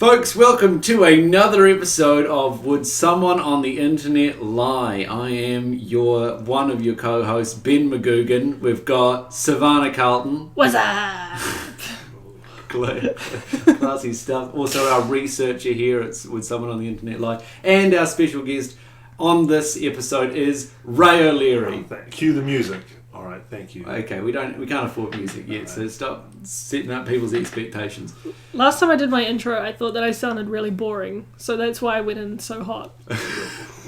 Folks, welcome to another episode of Would Someone on the Internet Lie? I am one of your co-hosts, Ben McGugan. We've got Savannah Carlton. What's up? Classy stuff. Also our researcher here at Would Someone on the Internet Lie. And our special guest on this episode is Ray O'Leary. Cue the music. All right, thank you. Okay, we can't afford music yet, so stop setting up people's expectations. Last time I did my intro, I thought that I sounded really boring, so that's why I went in so hot.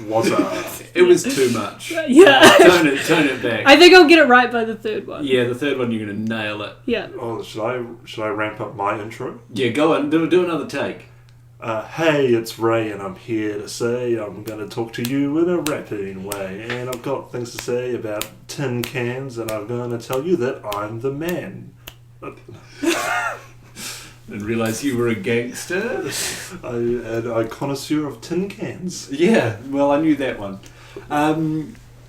What's up? It was too much. Yeah. Turn it back. I think I'll get it right by the third one. Yeah, the third one you're going to nail it. Yeah. Oh, should I ramp up my intro? Yeah, go on, do another take. Hey, it's Ray, and I'm here to say I'm going to talk to you in a rapping way. And I've got things to say about tin cans, and I'm going to tell you that I'm the man. Didn't realise you were a gangster. A connoisseur of tin cans. Yeah, well, I knew that one.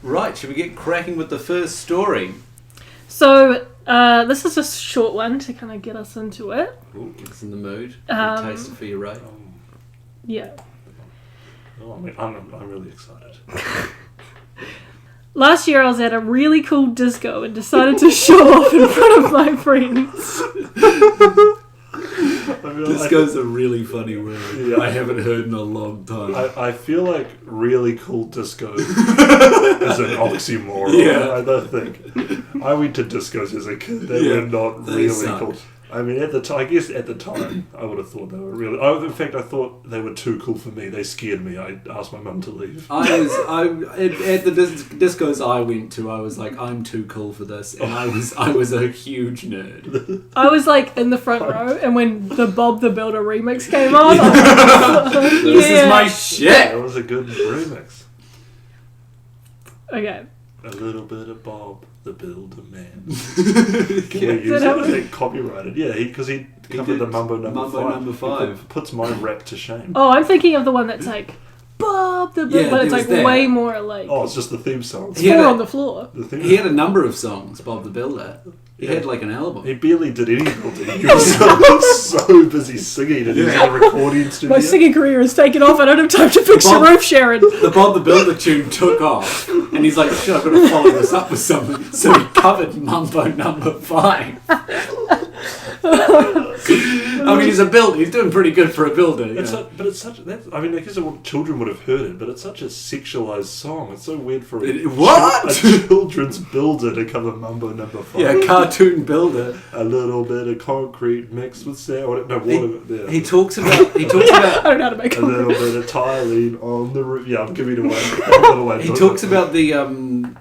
Right, should we get cracking with the first story? So, this is a short one to kind of get us into it. Ooh, get us in the mood. Taste it for you, Ray. Yeah. Oh, I mean, I'm really excited. Last year I was at a really cool disco and decided to show off in front of my friends. Disco's a really funny word. Yeah. I haven't heard in a long time. I feel like really cool disco is an oxymoron. Yeah. I don't think. I went to discos as a kid. They were not they really sucked. cool. I mean, I guess at the time, I would have thought they were really... in fact, I thought they were too cool for me. They scared me. I asked my mum to leave. At the discos I went to, I was like, I'm too cool for this, and I was a huge nerd. I was like in the front row, and when the Bob the Builder remix came on, I was like, This is my shit. That was a good remix. Okay. A little bit of Bob the Builder Man. Yeah. Can we use that? Was it copyrighted? Yeah, because he covered did the Mambo number 5. He puts my rap to shame. Oh, I'm thinking of the one that's like, Bob the Builder, Yeah, but it's there like was that. way more like, Oh, it's just the theme song. it's Yeah. four on the floor. The theme He had a number of songs, Bob the Builder. He had like an album. He barely did any building. He was so busy singing in his own recording studio. My singing career has taken off. I don't have time to fix your roof, Sharon. The Bob the Builder tune took off, and he's like, shit, I've got to follow this up with something. So he covered Mambo number 5. I mean, he's a builder. He's doing pretty good for a builder. You know? But it's such... I mean, I guess children would have heard it, but it's such a sexualized song. It's so weird for What? a children's builder to cover Mambo number 5. Yeah, cartoon builder. A little bit of concrete mixed with sand. No, water. Yeah. He talks about. I don't know how to make A little bit of tiling on the roof. Yeah, I'm giving away. He talks about the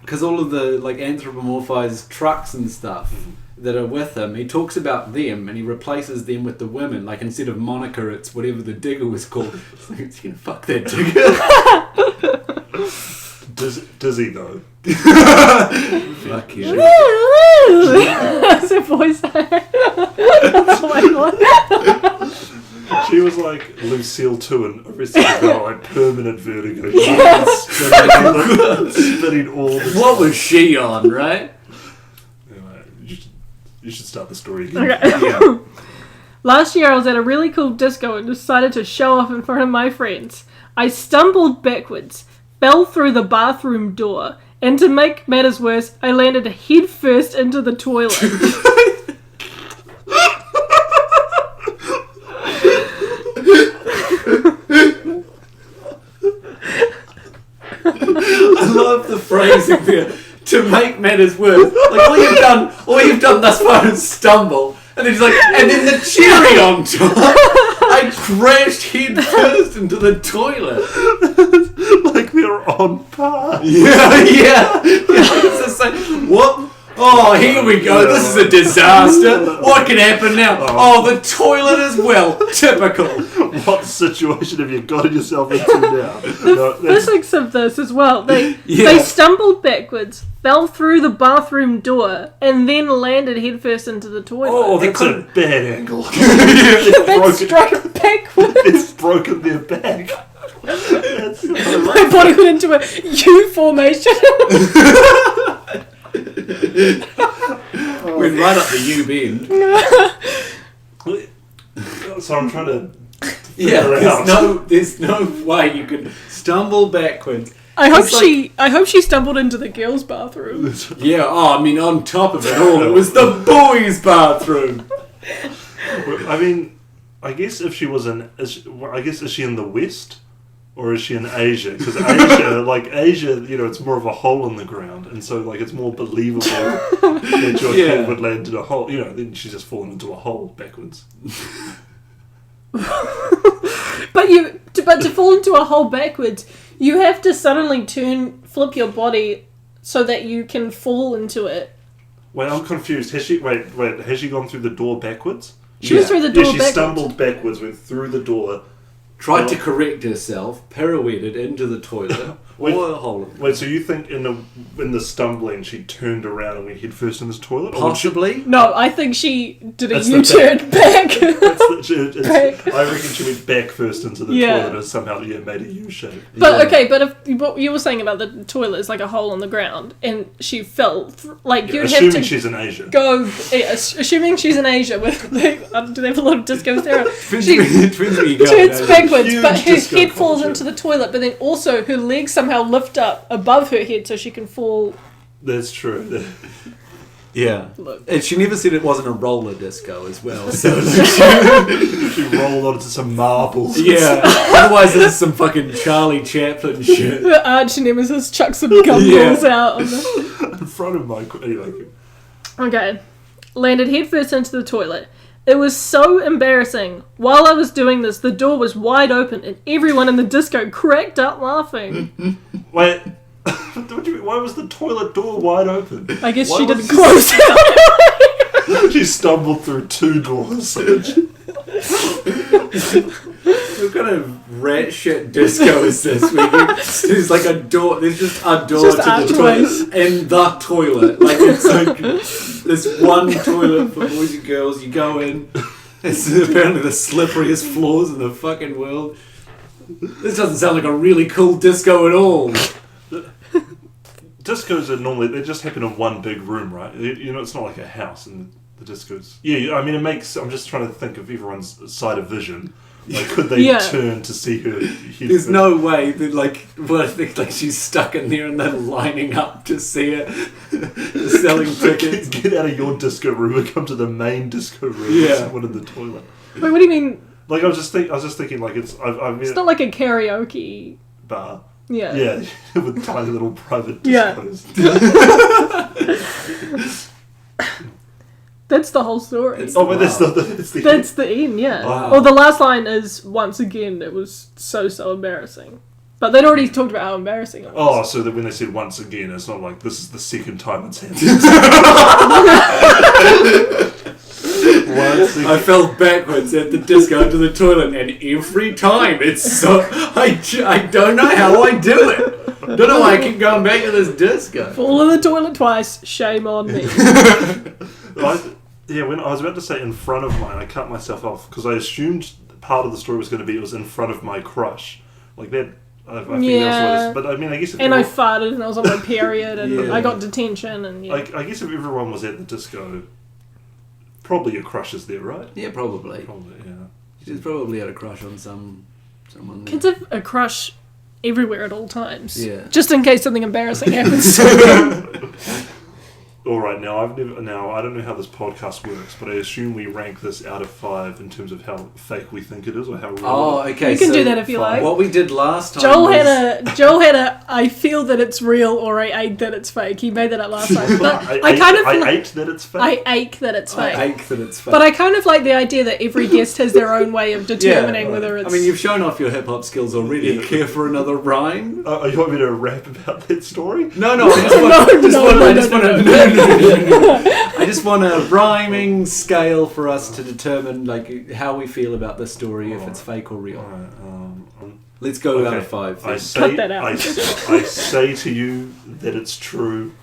because all of the like anthropomorphized trucks and stuff that are with him. He talks about them and he replaces them with the women. Like instead of Monica, it's whatever the digger was called. It's like it's gonna fuck that digger. Dizzy though. Fuck you. That's her voice. Oh my god. She was like Lucille too and Arrested Development, like permanent vertigo. Spinning all the time. What was she on, right? Anyway, you should start the story again. Okay. Yeah. Last year I was at a really cool disco and decided to show off in front of my friends. I stumbled backwards, fell through the bathroom door, and to make matters worse, I landed head first into the toilet. I love the phrasing there. To make matters worse, like all you've done thus far is stumble, and then he's like, and then the cherry on top, I crashed head first into the toilet. Like they're on par. Yeah. It's just like, what? Oh, here we go. This is a disaster. What can happen now? Oh, the toilet as well. Typical. What situation have you gotten yourself into now? The physics of this as well. They Yeah. stumbled backwards, fell through the bathroom door, and then landed headfirst into the toilet. Oh, they That's a couldn't. bad angle. They struck backwards. It's broken their back. That's My body went into a U formation. Went right up the U bend. So I'm trying to Yeah, figure out. there's no way you can stumble backwards. I hope It's she stumbled into the girls' bathroom. Yeah, on top of it all, it was the boys' bathroom. I mean, I guess if she was is she in the West? Or is she in Asia? Because Asia, it's more of a hole in the ground, and so it's more believable that your head would land in a hole. Then she's just fallen into a hole backwards. But to fall into a hole backwards, you have to suddenly flip your body so that you can fall into it. Wait, I'm confused. Has she gone through the door backwards? She was through the door backwards. She stumbled backwards, went through the door. Tried to correct herself, pirouetted into the toilet, or a hole. Wait, so you think in the stumbling she turned around and went head first in this toilet? Possibly. No, I think she did a That's U-turn back. I reckon she went back first into the toilet and somehow made a U-shape. But but if what you were saying about the toilet is like a hole in the ground, and she fell, you'd have to she's in Asia. go. Assuming she's in Asia, do they have a lot of discos there? Depends where you go. Turns backwards, Huge but her disco head falls culture. into the toilet, but then also her legs somehow lift up above her head so she can fall. That's true. Yeah. Look. And she never said it wasn't a roller disco as well. So She rolled onto some marbles. yeah. Otherwise, this is some fucking Charlie Chaplin shit. Her arch nemesis chucks some gumballs out on the... In front of my... Anyway. Okay. Landed headfirst into the toilet. It was so embarrassing. While I was doing this, the door was wide open and everyone in the disco cracked up laughing. Wait... What do you mean? Why was the toilet door wide open? I guess Why she was didn't close it. She stumbled through two doors. What kind of rat shit disco is this? There's like a door. There's just a door Just to the archways. toilet in the toilet. Like it's like this one toilet for boys and girls. You go in. It's apparently the slipperiest floors in the fucking world. This doesn't sound like a really cool disco at all. Discos are normally, they just happen in one big room, right? It's not like a house in the discos. Yeah, I mean, it makes, I'm just trying to think of everyone's side of vision. Like, could they turn to see her? There's no way that, I think she's stuck in there and they're lining up to see her selling tickets. Get out of your disco room and come to the main disco room. Yeah. There's someone in the toilet. Wait, what do you mean? Like, I was just thinking, like, it's not like a karaoke bar. Yeah. Yeah, with tiny little private Yeah. discos. That's the whole story. It's- Oh, but Wow. That's the end, yeah. Wow. Well, the last line is, once again, it was so embarrassing. But they'd already talked about how embarrassing it was. Oh, so that when they said once again, it's not like this is the second time it's happened. Once again. I fell backwards at the disco to the toilet, and every time it's so... I don't know how I do it. Don't know why I keep going back to this disco. Fall in the toilet twice, shame on me. When I was about to say in front of mine, I cut myself off because I assumed part of the story was going to be it was in front of my crush. Like that, I think that's what it is. But I mean, I guess if And I farted and I was on my period and Yeah. I got detention and I guess if everyone was at the disco, probably your crush is there, right? Yeah, probably. Probably, yeah. She's probably had a crush on someone there. Kids have a crush everywhere at all times. Yeah. Just in case something embarrassing happens. All right, now I don't know how this podcast works, but I assume we rank this out of 5 in terms of how fake we think it is or how real. Oh, okay. You can do that if you like. What we did last time Joel was... had a I feel that it's real or I ache that it's fake. He made that up last time. But I ate that it's fake. I ache that it's fake. I ache that it's fake. But I kind of like the idea that every guest has their own way of determining whether it's... I mean, you've shown off your hip-hop skills already. Yeah. Care for another rhyme? You want me to rap about that story? No, I just want a rhyming scale for us to determine how we feel about the story, if it's fake or real. Let's go out of 5. I then. say, Cut that out. I say to you that it's true.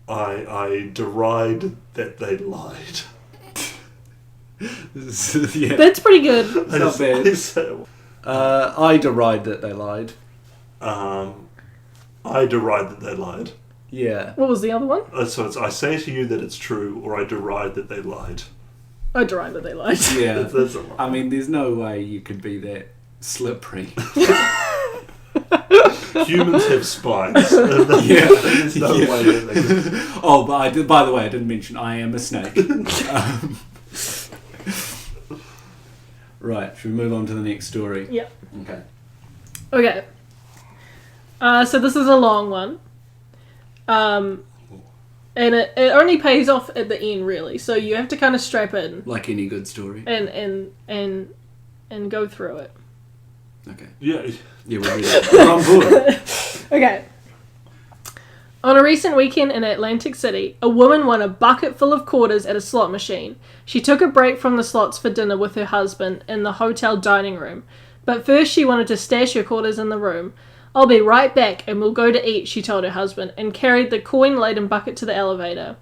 I deride that they lied. Yeah. That's pretty good. It's not bad. I deride that they lied. I deride that they lied. Yeah. What was the other one? So it's I say to you that it's true, or I deride that they lied. I derived that they lied. Yeah. That's a lot. I mean, there's no way you could be that slippery. Humans have spines. There's no way that they can... Oh, but by the way, I didn't mention I am a snake. Right, should we move on to the next story? Yeah. Okay. Okay. So this is a long one. And it only pays off at the end, really. So you have to kind of strap in Like any good story. and go through it. Okay. Yeah. Yeah, we're ready. We're on board. Okay. On a recent weekend in Atlantic City, a woman won a bucket full of quarters at a slot machine. She took a break from the slots for dinner with her husband in the hotel dining room. But first she wanted to stash her quarters in the room. "I'll be right back and we'll go to eat," she told her husband, and carried the coin-laden bucket to the elevator.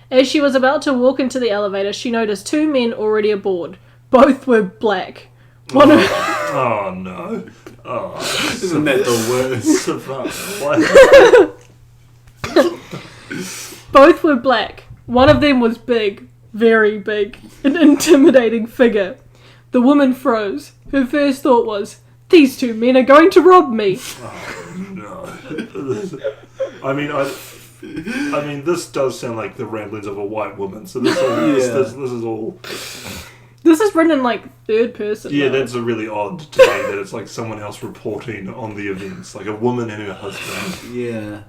As she was about to walk into the elevator, she noticed two men already aboard. Both were black. Oh no. Oh, Isn't that the worst? Both were black. One of them was big, very big, an intimidating figure. The woman froze. Her first thought was, "These two men are going to rob me." Oh no. I mean, this does sound like the ramblings of a white woman. So this is all. This is written in like third person. Yeah, though. that's a really odd to me that it's like someone else reporting on the events, like a woman and her husband. Yeah.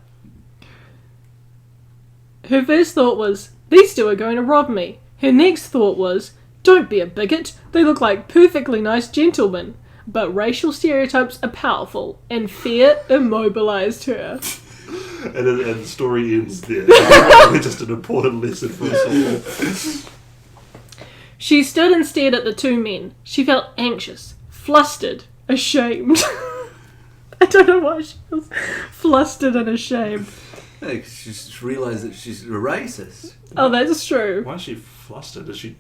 Her first thought was, "These two are going to rob me." Her next thought was, "Don't be a bigot. They look like perfectly nice gentlemen." But racial stereotypes are powerful, and fear immobilized her. And the story ends there. Just an important lesson for us all. She stood and stared at the two men. She felt anxious, flustered, ashamed. I don't know why she was flustered and ashamed. Hey, she just realised that she's a racist. Oh, that's true. Why is she flustered? Is she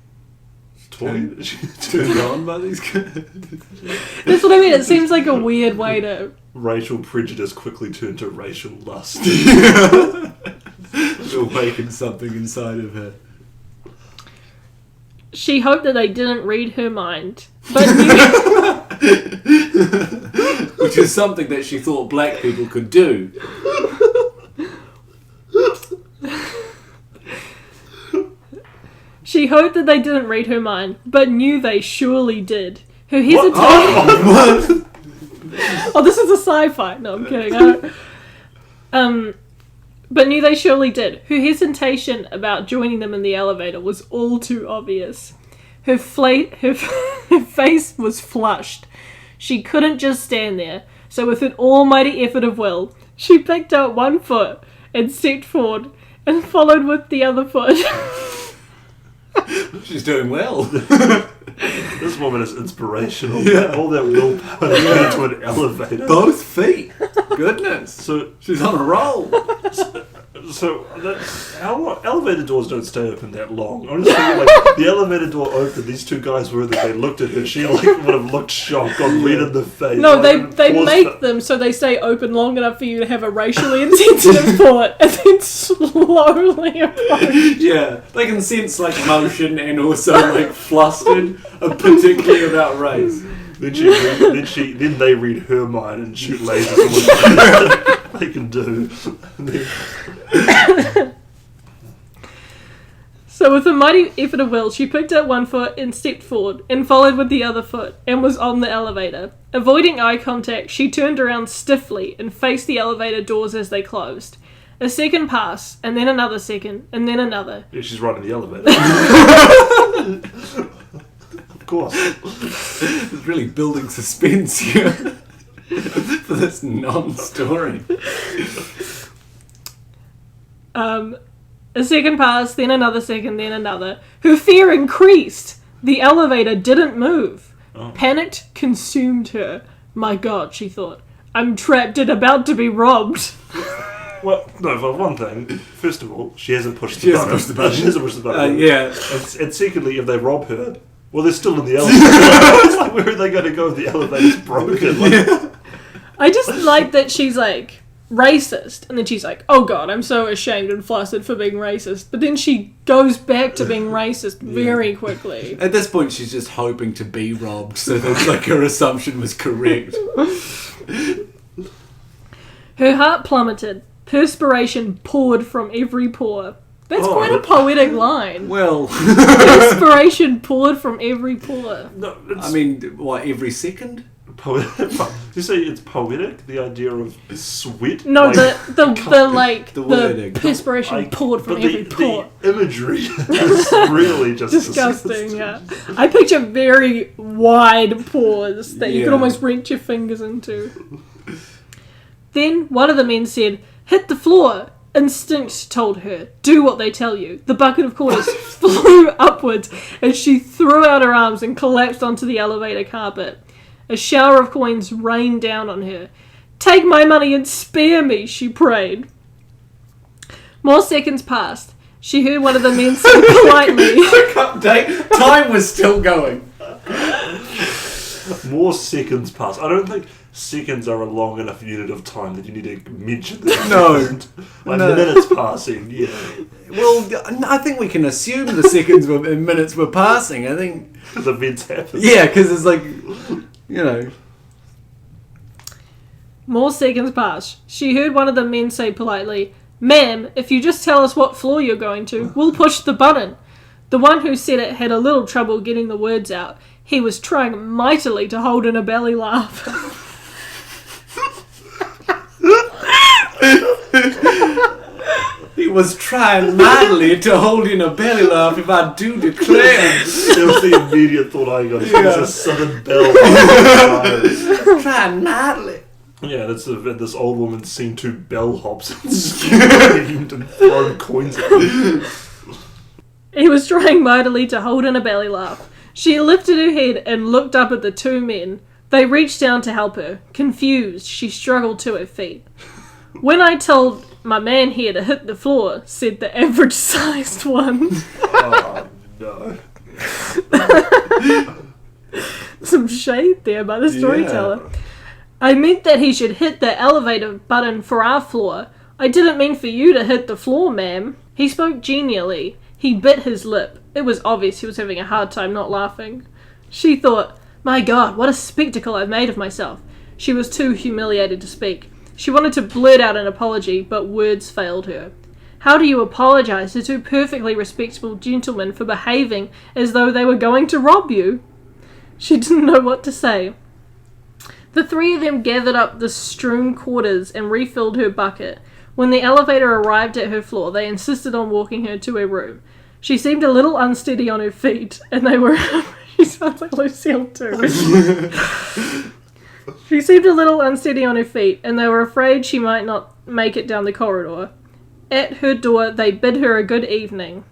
toyed? Is she Turned on by these guys. That's what I mean. It seems like a weird way to... Racial prejudice quickly turned to racial lust. Awakened something inside of her. She hoped that they didn't read her mind, but Which is something that she thought black people could do. She hoped that they didn't read her mind, but knew they surely did. Her hesitation... What? Oh, this is a sci-fi. No, I'm kidding. But knew they surely did. Her hesitation about joining them in the elevator was all too obvious. Her face was flushed. She couldn't just stand there. So with an almighty effort of will, she picked up one foot and stepped forward and followed with the other foot. She's doing well. This woman is inspirational. Yeah. All that willpower to get into an elevator. Both feet. Goodness. So she's on a roll. So how long? Elevator doors don't stay open that long. I'm just thinking, like, the elevator door opened, these two guys were there, they looked at her, she like would have looked shocked, got red in the face. No, like, they make them so they stay open long enough for you to have a racially insensitive thought and then slowly approach. Yeah, they can sense like motion and also like flustered, particularly about race. Then they read her mind and shoot lasers at what they can do. So with a mighty effort of will, she picked up one foot and stepped forward, and followed with the other foot, and was on the elevator. Avoiding eye contact, she turned around stiffly and faced the elevator doors as they closed. A second passed, and then another second, and then another. Yeah, she's right in the elevator. Of course. It's really building suspense here for this non-story. A second passed, then another second, then another. Her fear increased. The elevator didn't move. Oh. Panic consumed her. My God, she thought. I'm trapped and about to be robbed. Well, no, for one thing, first of all, she hasn't pushed the button. She hasn't pushed the button. Yeah. And secondly, if they rob her, well, they're still in the elevator. It's like, where are they going to go if the elevator's broken? Like, I just like that she's like, racist. And then she's like, oh God, I'm so ashamed and flustered for being racist. But then she goes back to being racist very quickly. At this point, she's just hoping to be robbed, so that like her assumption was correct. Her heart plummeted. Perspiration poured from every pore. That's quite a poetic line. Well, Perspiration poured from every pore. No, I mean, what, every second? You say it's poetic? The idea of sweat? No, like, the wording. perspiration poured from every pore. The imagery is really just Disgusting, yeah. I picture very wide pores that you could almost reach your fingers into. Then one of the men said, hit the floor. Instinct told her, do what they tell you. The bucket of quarters flew upwards as she threw out her arms and collapsed onto the elevator carpet. A shower of coins rained down on her. Take my money and spare me, she prayed. More seconds passed. She heard one of the men say politely... Quick update, time was still going. More seconds passed. I don't think seconds are a long enough unit of time that you need to mention that. No. Minutes passing, yeah. Well, I think we can assume the seconds and minutes were passing. I think... Because events happen. Yeah, because it's like, you know... More seconds passed. She heard one of the men say politely, ma'am, if you just tell us what floor you're going to, we'll push the button. The one who said it had a little trouble getting the words out. He was trying mightily to hold in a belly laugh. He was trying mightily to hold in a belly laugh, if I do declare. That was the immediate thought I got. It was a southern belle. Trying mightily. Yeah, that's this old woman seen two bellhops and screamed and thrown coins at them. He was trying mightily to hold in a belly laugh. She lifted her head and looked up at the two men. They reached down to help her. Confused, she struggled to her feet. When I told my man here to hit the floor, said the average-sized one. Oh, no. Some shade there by the storyteller. Yeah. I meant that he should hit the elevator button for our floor. I didn't mean for you to hit the floor, ma'am. He spoke genially. He bit his lip. It was obvious he was having a hard time not laughing. She thought, my God, what a spectacle I've made of myself. She was too humiliated to speak. She wanted to blurt out an apology, but words failed her. How do you apologise to two perfectly respectable gentlemen for behaving as though they were going to rob you? She didn't know what to say. The three of them gathered up the strewn quarters and refilled her bucket. When the elevator arrived at her floor, they insisted on walking her to her room. She seemed a little unsteady on her feet, and they were... She sounds like Lucille too. She seemed a little unsteady on her feet, and they were afraid she might not make it down the corridor. At her door, they bid her a good evening.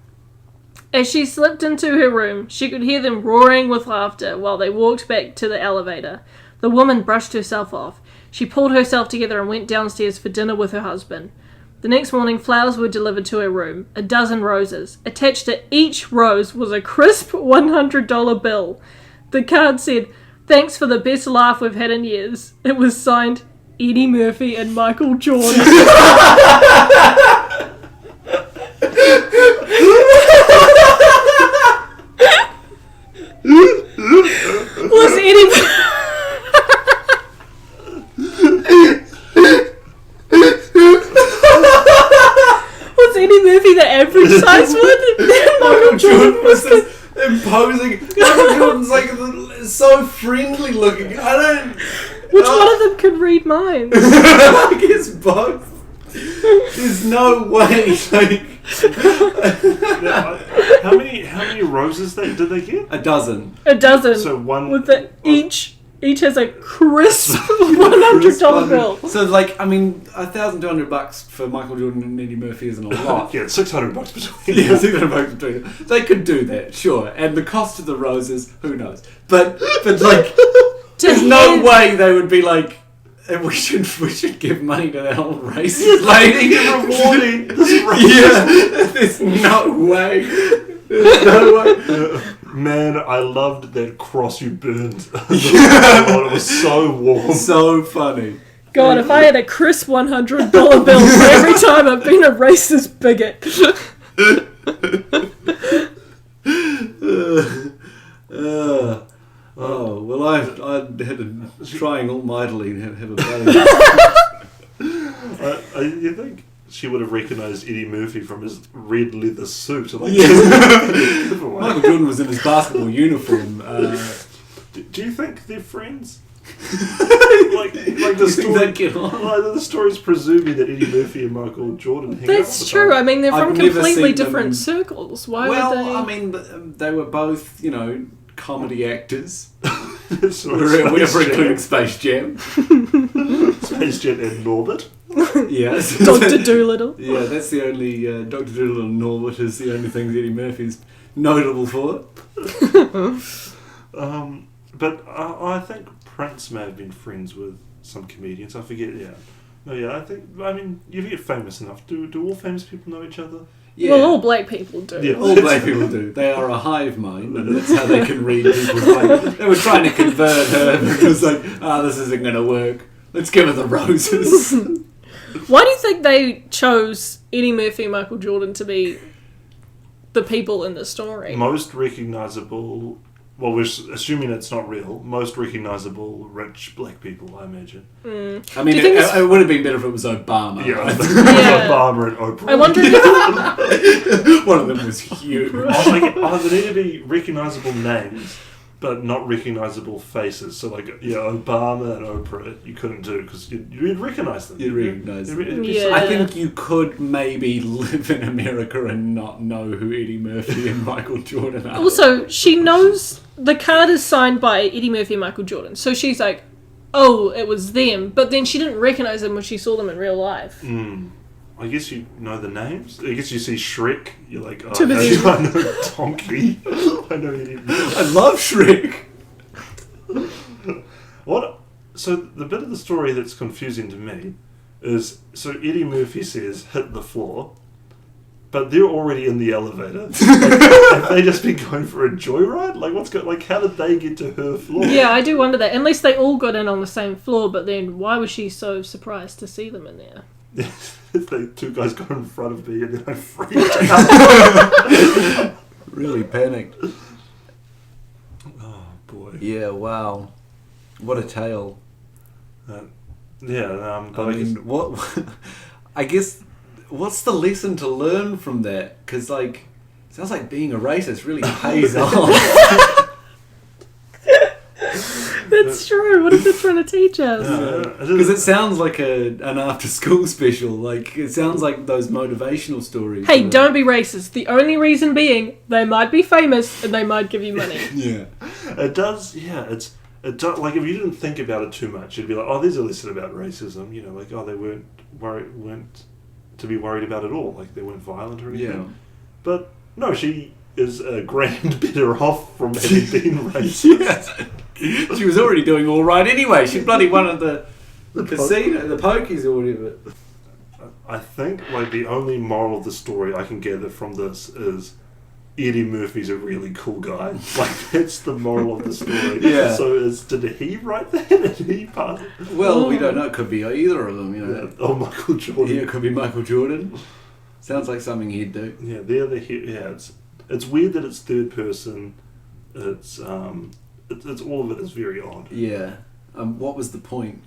As she slipped into her room, she could hear them roaring with laughter while they walked back to the elevator. The woman brushed herself off. She pulled herself together and went downstairs for dinner with her husband. The next morning, flowers were delivered to her room, 12 roses. Attached to each rose was a crisp $100 bill. The card said, thanks for the best laugh we've had in years. It was signed Eddie Murphy and Michael Jordan. Was Eddie... Was Eddie Murphy the average size one? Michael Jordan was this imposing. Michael Jordan's like so friendly looking. I don't. Which one of them could read minds? I guess both. There's no way. Like, how many roses did they get? 12. 12. So one with the each has a crisp $100 bill. So like, I mean, $1,200 for Michael Jordan and Eddie Murphy isn't a lot. Yeah, $600 between. Yeah, $600 between them. They could do that, sure. And the cost of the roses, who knows? But like, there's no way they would be like, we should give money to that old racist lady rewarding this racist. Yeah, there's no way. There's no way. Man, I loved that cross you burned. It was so warm. So funny. God, if I had a crisp $100 bill for every time I've been a racist bigot. Oh, well, I had to trying mightily to have a baby. You think she would have recognised Eddie Murphy from his red leather suit? Like, Michael Jordan was in his basketball uniform. Do you think they're friends? like the story, get on? like the story's presuming that Eddie Murphy and Michael Jordan hang out. That's true. I mean, they're from I've never completely seen them- different circles. Why would they? Well, I mean, they were both, comedy actors. So We're including Space Jam. Space Jam and Norbit. Yes. Dr. Doolittle. Yeah, that's the only... Dr. Doolittle and Norbit is the only things Eddie Murphy's notable for. But I think Prince may have been friends with some comedians. I forget, yeah. No, yeah, I mean, you get famous enough. Do all famous people know each other? Yeah. Well, all black people do. Yeah. All black people do. They are a hive mind, and that's how they can read people's mind. They were trying to convert her because, this isn't going to work. Let's give her the roses. Why do you think they chose Eddie Murphy and Michael Jordan to be the people in the story? Most recognisable... Well, we're assuming it's not real. Most recognisable rich black people, I imagine. I mean, Do you think it would have been better if it was Obama. Yeah, Right? Obama and Oprah. I wonder if One of them was huge. There need to be recognisable names, but not recognisable faces. So, Obama and Oprah, you couldn't do because you'd recognise them. You'd recognise them. It'd be Yeah. I think you could maybe live in America and not know who Eddie Murphy and Michael Jordan are. Also, she knows the card is signed by Eddie Murphy and Michael Jordan. So she's like, oh, it was them. But then she didn't recognise them when she saw them in real life. I guess you know the names. I guess you see Shrek. You're like, oh, Too busy. I know Donkey. I know Eddie Murphy. I love Shrek. What? So the bit of the story that's confusing to me is, so Eddie Murphy says, hit the floor, but they're already in the elevator. Have they just been going for a joyride? How did they get to her floor? Yeah, I do wonder that. Unless they all got in on the same floor, but then why was she so surprised to see them in there? The two guys got in front of me and then I freaked out. Really panicked. Oh, boy. Yeah, wow. What a tale. I guess, what's the lesson to learn from that? Because, sounds like being a racist really pays off. That's true. What is it trying to teach us? Because it sounds like an after-school special. It sounds like those motivational stories. Hey, don't be racist. The only reason being they might be famous and they might give you money. Yeah. It does, yeah. It does, if you didn't think about it too much, you'd be like, oh, there's a lesson about racism. They weren't to be worried about at all. They weren't violent or anything. Yeah. But no, she is a grand better off from having been racist. Yes. She was already doing all right anyway. She bloody won at the casino, the pokies or whatever. I think the only moral of the story I can gather from this is Eddie Murphy's a really cool guy. That's the moral of the story. Yeah. So did he write that? Did he pass it? Well, we don't know. It could be either of them, Yeah. Oh, Michael Jordan. Yeah, it could be Michael Jordan. Sounds like something he'd do. Yeah, they're the it's weird that it's third person. It's all of it is very odd. Yeah. What was the point?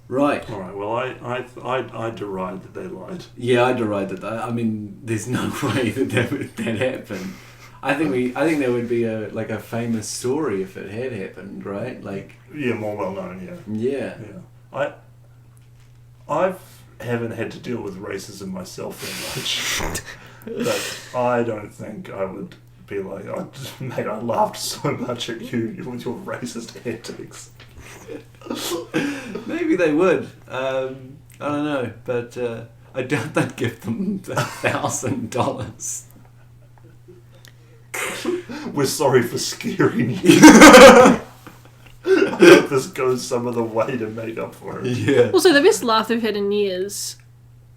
Right. All right. Well, I deride that they lied. Yeah, I deride that. I mean, there's no way that happened. I think there would be a famous story if it had happened, right? Yeah, more well known. Yeah. Yeah. I haven't had to deal with racism myself that much, but I don't think I would be like, mate, I laughed so much at you with your racist antics. Maybe they would. I don't know, but I doubt they'd give them $1,000. We're sorry for scaring you. I hope this goes some of the way to make up for it. Yeah. Also, the best laugh they've had in years.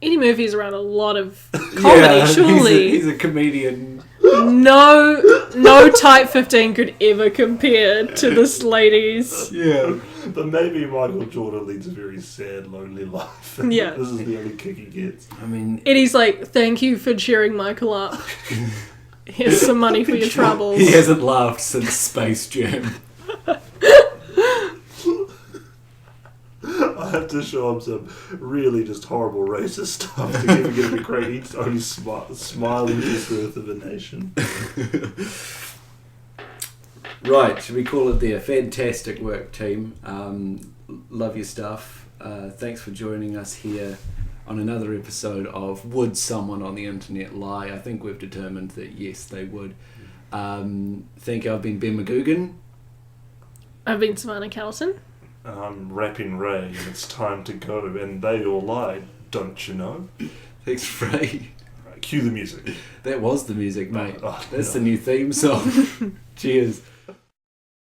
Eddie Murphy's around a lot of comedy, surely. He's a comedian. No Type 15 could ever compare to this lady's. Yeah. But maybe Michael Jordan leads a very sad, lonely life. Yeah. This is the only kick he gets. I mean, Eddie's like, thank you for cheering Michael up. Here's some money for your troubles. he hasn't laughed since Space Jam. I have to show him some really just horrible racist stuff to get him to crack. He's only smiling to birth of a nation. Right, should we call it there? Fantastic work, team. Love your stuff. Thanks for joining us here on another episode of Would Someone on the Internet Lie? I think we've determined that yes, they would. Thank you. I've been Ben McGugan. I've been Savannah Callison. I'm Rapping Ray, and it's time to go. And they all lied, don't you know? Thanks, Frey. Right, cue the music. That was the music, mate. Oh, That's no. the new theme song. Cheers.